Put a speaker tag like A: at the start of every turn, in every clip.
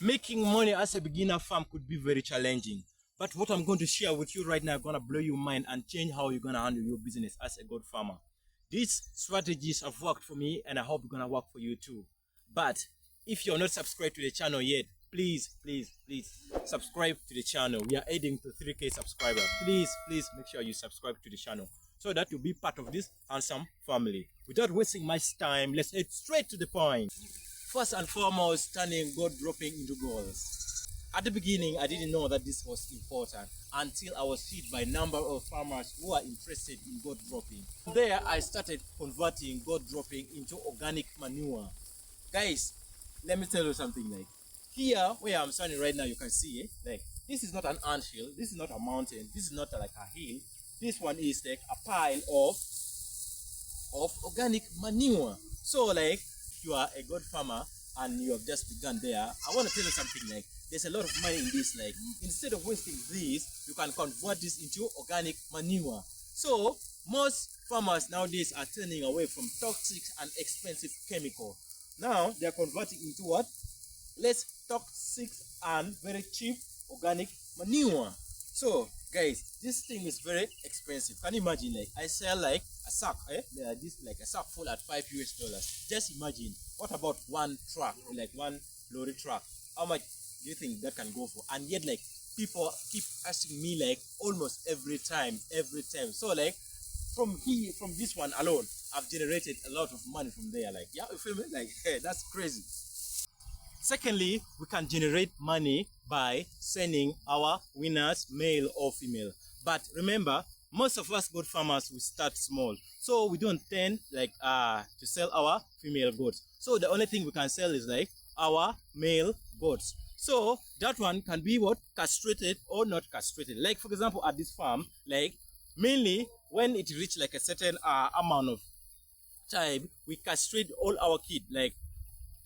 A: Making money as a beginner farm could be very challenging. But what I'm going to share with you right now is going to blow your mind and change how you're going to handle your business as a good farmer. These strategies have worked for me and I hope they're going to work for you too. But if you're not subscribed to the channel yet, please subscribe to the channel. We are heading to 3K subscribers. Please make sure you subscribe to the channel so that you'll be part of this handsome family. Without wasting much time, let's head straight to the point. First and foremost, turning gold dropping into goals. At the beginning, I didn't know that this was important until I was hit by a number of farmers who are interested in gold dropping. There, I started converting gold dropping into organic manure. Guys, let me tell you something. Like here, where I'm standing right now, you can see, like this is not an anthill, this is not a mountain, this is not like a hill. This one is like a pile of organic manure. So, like, if you are a good farmer and you have just begun there, I want to tell you something. Like, there's a lot of money in this. Like, instead of wasting this, you can convert this into organic manure. So most farmers nowadays are turning away from toxic and expensive chemical. Now they are converting into what? Less toxic and very cheap organic manure. So guys, this thing is very expensive. Can you imagine? Like, I sell like a sack, this like a sack full at $5 US. Just imagine, what about one truck, like one lorry truck? How much do you think that can go for? And yet, like, people keep asking me like almost every time. So like from this one alone, I've generated a lot of money from there. Like, yeah, you feel me? Like, hey, that's crazy. Secondly, we can generate money by sending our winners, male or female. But remember, most of us goat farmers will start small, so we don't tend like to sell our female goats. So the only thing we can sell is like our male goats. So that one can be what? Castrated or not castrated. Like, for example, at this farm, like mainly when it reaches like a certain amount of time, we castrate all our kid, like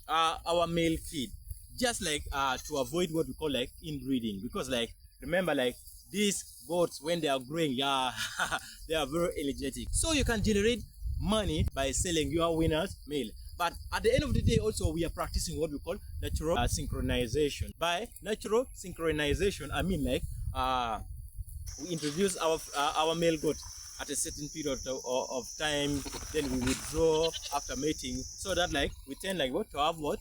A: our male kid, just like to avoid what we call like inbreeding. Because like, remember, like these goats, when they are growing, yeah, they are very energetic. So you can generate money by selling your winners male. But at the end of the day, also we are practicing what we call natural synchronization. By natural synchronization, I mean like we introduce our male goat at a certain period of time, then we withdraw after mating, so that like we tend like what to have what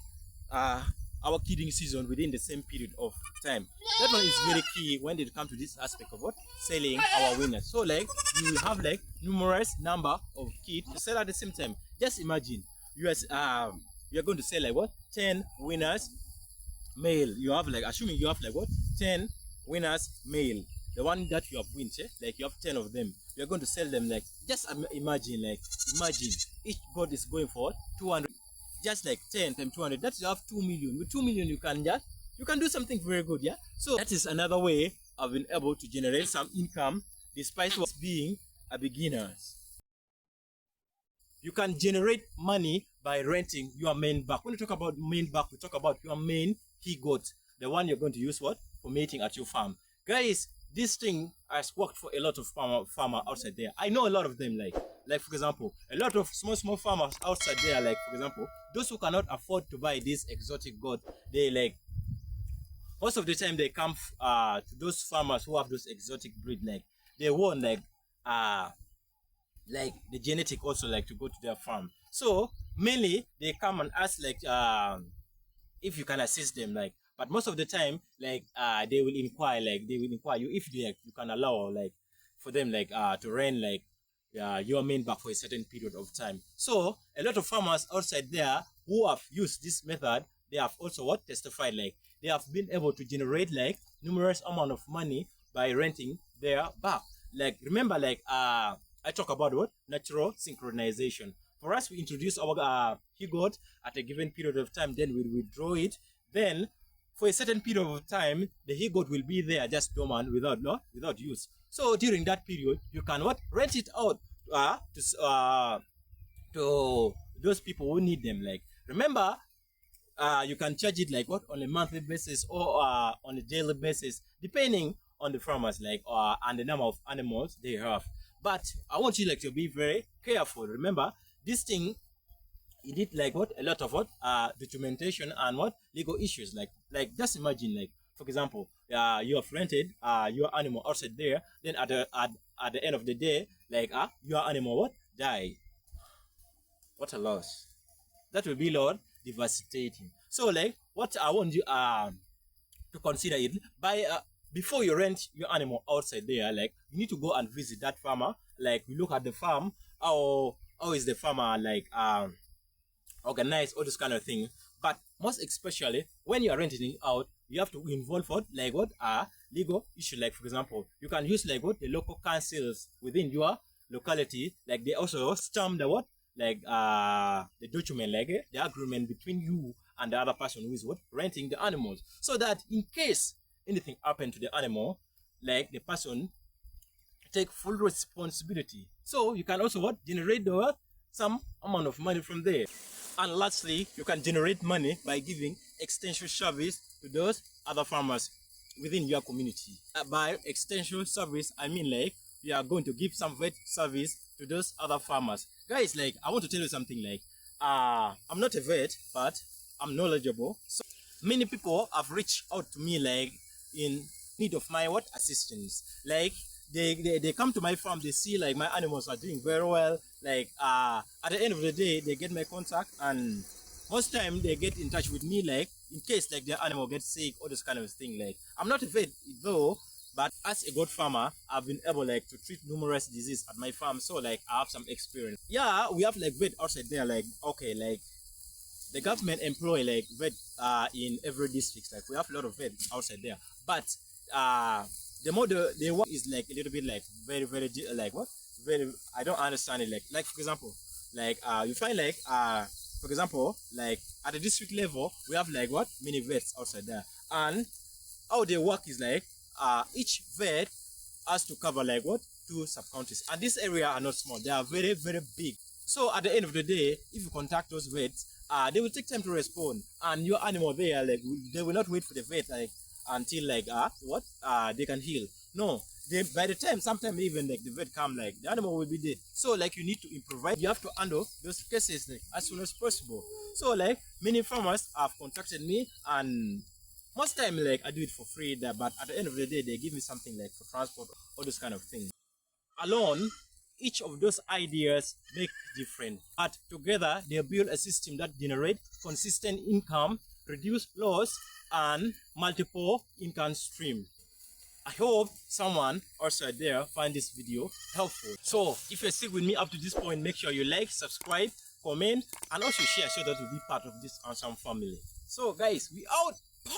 A: our kidding season within the same period of time. That one is very key when it comes to this aspect of what selling our winners. So like you will have like numerous number of kids to sell at the same time. Just imagine you are going to sell like what 10 winners male. You have like, assuming you have like what 10 winners male, the one that you have win, like you have 10 of them, you're going to sell them. Like, just imagine each god is going for 200, just like 10 times 200, that's you have 2 million. With 2 million you can do something very good. Yeah, so that is another way I've been able to generate some income despite us being a beginners. You can generate money by renting your main back. When you talk about main back, we talk about your main he goat, the one you're going to use what for mating at your farm. Guys, this thing has worked for a lot of farmer outside there. I know a lot of them, like for example, a lot of small farmers outside there, like for example, those who cannot afford to buy this exotic goat, they like most of the time they come to those farmers who have those exotic breed, like they want like the genetic also like to go to their farm. So mainly they come and ask like if you can assist them, like, but most of the time like they will inquire you if they, like, you can allow like for them like to rent like your main back for a certain period of time. So a lot of farmers outside there who have used this method, they have also what testified like they have been able to generate like numerous amount of money by renting their back. Like, remember, like I talk about what natural synchronization. For us, we introduce our he goat at a given period of time, then we withdraw it. Then for a certain period of time, the he goat will be there just dormant without use. So during that period, you can what rent it out to those people who need them. Like, remember, you can charge it like what on a monthly basis or on a daily basis, depending on the farmers, like and the number of animals they have. But I want you like to be very careful. Remember, this thing it did like what a lot of what documentation and what legal issues, like just imagine, like for example, you have rented your animal outside there, then at the end of the day, like your animal what die. What a loss. That will be, Lord, devastating. So like what I want you to consider it by before you rent your animal outside there, like you need to go and visit that farmer. Like we look at the farm, how is the farmer like organize all this kind of thing. But most especially when you are renting it out, you have to involve what like what are legal issue. Like for example, you can use like what the local councils within your locality, like they also stamp the what like the document, like the agreement between you and the other person who is what renting the animals, so that in case anything happened to the animal, like the person take full responsibility. So you can also what generate the what some amount of money from there. And lastly, you can generate money by giving extension service to those other farmers within your community. By extension service, I mean like you are going to give some vet service to those other farmers. Guys, like I want to tell you something, like I'm not a vet, but I'm knowledgeable. So many people have reached out to me like in need of my what assistance. Like they come to my farm, they see like my animals are doing very well. Like at the end of the day, they get my contact, and most time they get in touch with me like in case like their animal gets sick or this kind of thing. Like I'm not a vet though, but as a goat farmer, I've been able like to treat numerous diseases at my farm. So like I have some experience. Yeah, we have like vet outside there. Like okay, like the government employ like vet in every district. Like we have a lot of vet outside there, but the more the work is like a little bit like very like what very, I don't understand it. Like for example, like you find like for example, like at the district level we have like what many vets outside there, and how they work is like each vet has to cover like what 2 sub-counties, and this area are not small, they are very big. So at the end of the day, if you contact those vets, they will take time to respond, and your animal there like they will not wait for the vet like until like what they can heal. No, they by the time sometimes even like the vet come, like the animal will be dead. So like you need to improvise, you have to handle those cases like as soon as possible. So like many farmers have contacted me, and most time like I do it for free there, but at the end of the day they give me something like for transport, all those kind of things. Alone, each of those ideas make different, but together they build a system that generate consistent income, reduce loss, and multiple income stream. I hope someone also there find this video helpful. So if you're still with me up to this point, make sure you like, subscribe, comment, and also share so that you'll be part of this awesome family. So guys, we out.